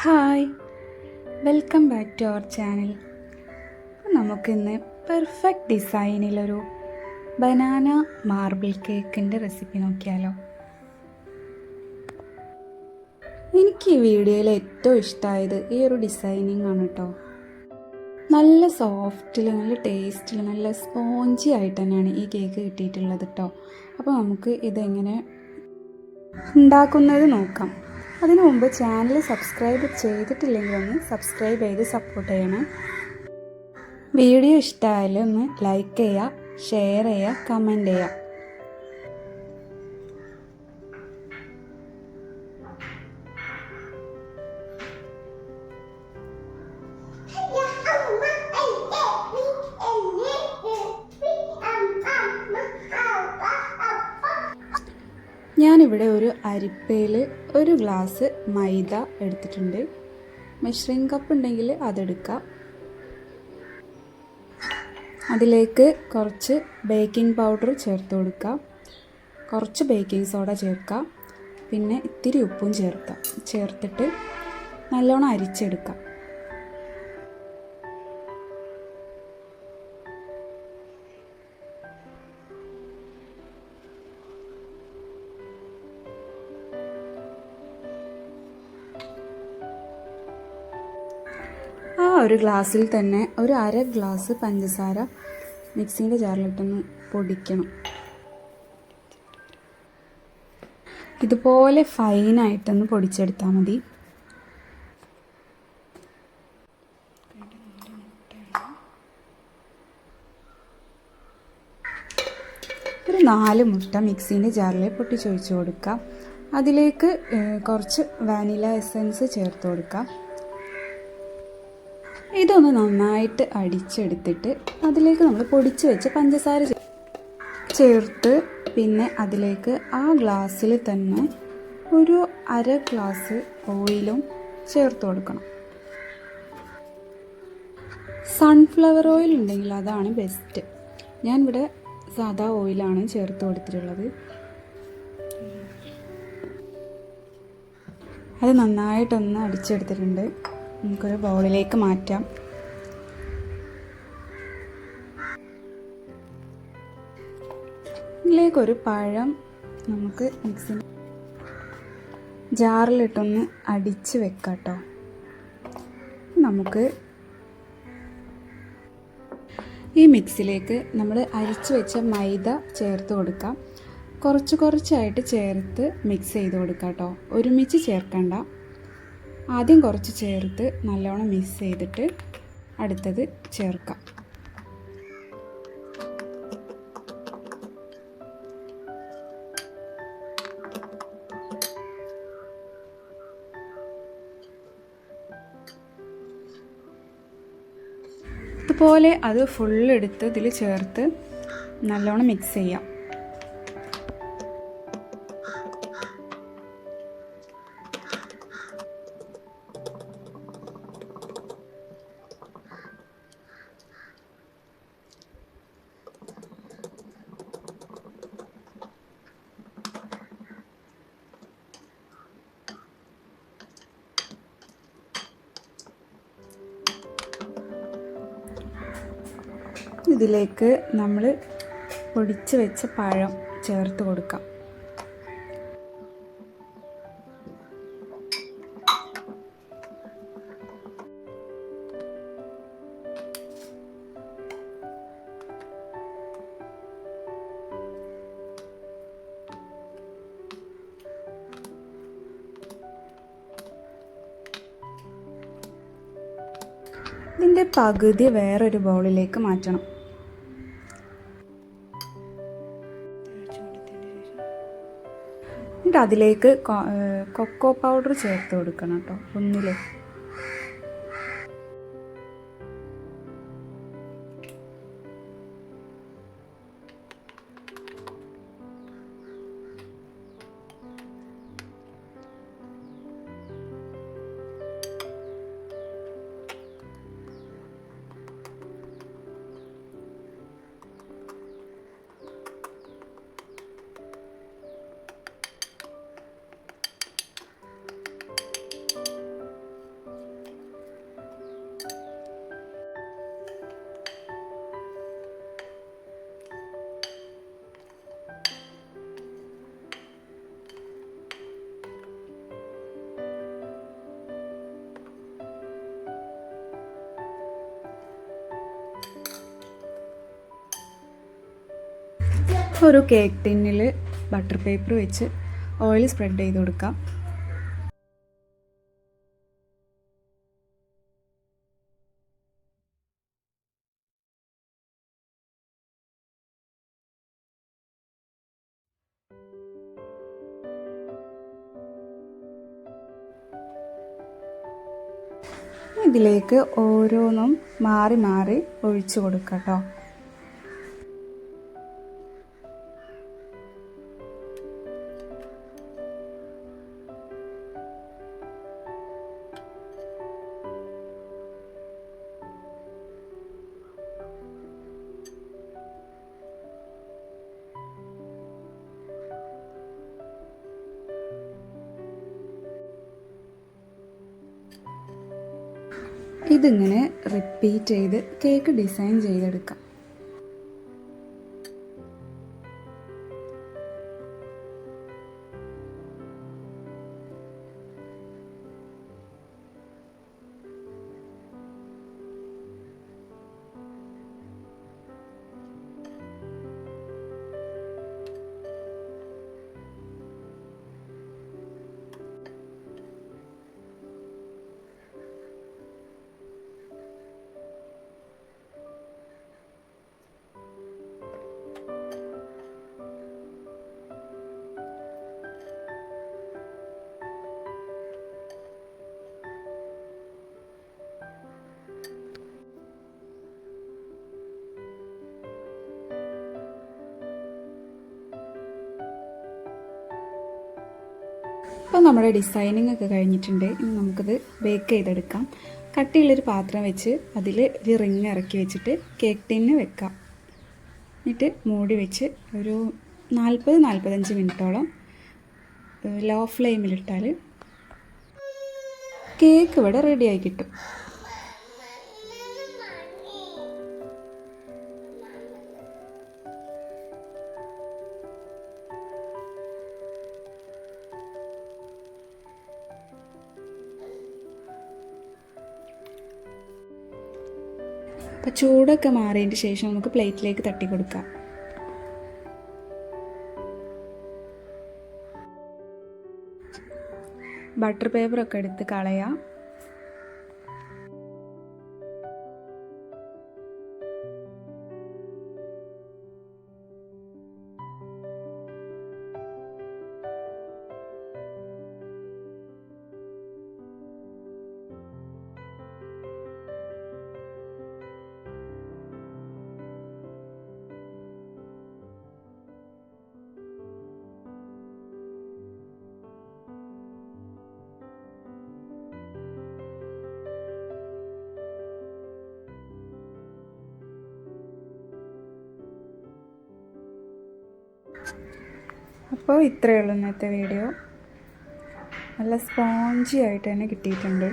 Hi, welcome back to our channel. നമുക്കിന്ന് perfect ഡിസൈനിലൊരു banana marble കേക്കിൻ്റെ റെസിപ്പി നോക്കിയാലോ. എനിക്ക് ഈ വീഡിയോയിൽ ഏറ്റവും ഇഷ്ടമായത് ഈ ഒരു ഡിസൈനിങ് ആണ് കേട്ടോ. നല്ല സോഫ്റ്റിൽ, നല്ല ടേസ്റ്റിൽ, നല്ല സ്പോഞ്ചി ആയിട്ട് തന്നെയാണ് ഈ കേക്ക് കിട്ടിയിട്ടുള്ളത് കേട്ടോ. അപ്പോൾ നമുക്ക് ഇതെങ്ങനെ ഉണ്ടാക്കുന്നത് നോക്കാം. അതിനു മുമ്പ് ചാനൽ സബ്സ്ക്രൈബ് ചെയ്തിട്ടില്ലെങ്കിൽ ഒന്ന് സബ്സ്ക്രൈബ് ചെയ്ത് സപ്പോർട്ട് ചെയ്യണം. വീഡിയോ ഇഷ്ടമായാലും ഒന്ന് ലൈക്ക് ചെയ്യുക, ഷെയർ ചെയ്യുക, കമൻറ്റ് ചെയ്യുക. ഞാനിവിടെ ഒരു അരിപ്പയിൽ ഒരു ഗ്ലാസ് മൈദ എടുത്തിട്ടുണ്ട്. മെഷറിംഗ് കപ്പ് ഉണ്ടെങ്കിൽ അതെടുക്കാം. അതിലേക്ക് കുറച്ച് ബേക്കിംഗ് പൗഡർ ചേർത്ത് കൊടുക്കാം, കുറച്ച് ബേക്കിംഗ് സോഡ ചേർക്കാം, പിന്നെ ഇത്തിരി ഉപ്പും ചേർത്തിട്ട് നല്ലോണം അരിച്ചെടുക്കാം. ഒരു ഗ്ലാസ്സിൽ തന്നെ ഒരു അര ഗ്ലാസ് പഞ്ചസാര മിക്സിൻ്റെ ജാറിലിട്ടൊന്ന് പൊടിക്കണം. ഇതുപോലെ ഫൈനായിട്ടൊന്ന് പൊടിച്ചെടുത്താൽ മതി. ഒരു 4 മുട്ട മിക്സിൻ്റെ ജാറിൽ പൊട്ടിച്ചൊഴിച്ച് കൊടുക്കാം. അതിലേക്ക് കുറച്ച് വാനില എസൻസ് ചേർത്ത് കൊടുക്കാം. ഇതൊന്ന് നന്നായിട്ട് അടിച്ചെടുത്തിട്ട് അതിലേക്ക് നമ്മൾ പൊടിച്ച് വെച്ച പഞ്ചസാര ചേർത്ത്, പിന്നെ അതിലേക്ക് ആ ഗ്ലാസ്സിൽ തന്നെ ഒരു അര ഗ്ലാസ് ഓയിലും ചേർത്ത് കൊടുക്കണം. സൺഫ്ലവർ ഓയിൽ ഉണ്ടെങ്കിൽ അതാണ് ബെസ്റ്റ്. ഞാനിവിടെ സാദാ ഓയിലാണ് ചേർത്ത് കൊടുത്തിട്ടുള്ളത്. അത് നന്നായിട്ടൊന്ന് അടിച്ചെടുത്തിട്ടുണ്ട്. നമുക്കൊരു ബൗളിലേക്ക് മാറ്റാം. ഇതിലേക്കൊരു പഴം നമുക്ക് മിക്സി ജാറിലിട്ടൊന്ന് അടിച്ച് വെക്കാം കേട്ടോ. നമുക്ക് ഈ മിക്സിലേക്ക് നമ്മൾ അരിച്ച് വെച്ച മൈദ ചേർത്ത് കൊടുക്കാം. കുറച്ചായിട്ട് ചേർത്ത് മിക്സ് ചെയ്ത് കൊടുക്കാം കേട്ടോ. ഒരുമിച്ച് ചേർക്കണ്ട. ആദ്യം കുറച്ച് ചേർത്ത് നല്ലോണം മിക്സ് ചെയ്തിട്ട് അടുത്തത് ചേർക്കാം. ഇതുപോലെ അത് ഫുള്ളെടുത്ത് ഇതിൽ ചേർത്ത് നല്ലോണം മിക്സ് ചെയ്യാം. ഇതിലേക്ക് നമ്മൾ പൊടിച്ച് വെച്ച പഴം ചേർത്ത് കൊടുക്കാം. ഇതിൻ്റെ പകുതി വേറൊരു ബൗളിലേക്ക് മാറ്റണം. എന്നിട്ട് അതിലേക്ക് കൊക്കോ പൗഡർ ചേർത്ത് കൊടുക്കണം കേട്ടോ. ഒന്നില് ഒരു കേക്ക് ടിന്നിൽ ബട്ടർ പേപ്പർ വെച്ച് ഓയിൽ സ്പ്രെഡ് ചെയ്ത് കൊടുക്കാം. ഇതിലേക്ക് ഓരോന്നും മാറി മാറി ഒഴിച്ചു കൊടുക്കാം കേട്ടോ. ഇതിങ്ങനെ റിപ്പീറ്റ് ചെയ്ത് കേക്ക് ഡിസൈൻ ചെയ്തെടുക്കാം. അപ്പോൾ നമ്മുടെ ഡിസൈനിങ് ഒക്കെ കഴിഞ്ഞിട്ടുണ്ട്. ഇനി നമുക്കിത് ബേക്ക് ചെയ്തെടുക്കാം. കട്ടിയുള്ളൊരു പാത്രം വെച്ച് അതിൽ ഒരു റിങ് ഇറക്കി വെച്ചിട്ട് കേക്ക് ടിന്ന് വെക്കാം. എന്നിട്ട് മൂടി വെച്ച് ഒരു 40-45 മിനിറ്റോളം ലോ ഫ്ലെയിമിലിട്ടാൽ കേക്ക് ഇവിടെ റെഡിയായി കിട്ടും. അപ്പോൾ ചൂടൊക്കെ മാറിയതിന് ശേഷം നമുക്ക് പ്ലേറ്റിലേക്ക് തട്ടി കൊടുക്കാം. ബട്ടർ പേപ്പറൊക്കെ എടുത്ത് കളയാം. അപ്പോൾ ഇത്രയേ ഉള്ളൂ ഇന്നത്തെ വീഡിയോ. നല്ല സ്പോഞ്ചി ആയിട്ട് തന്നെ കിട്ടിയിട്ടുണ്ട്.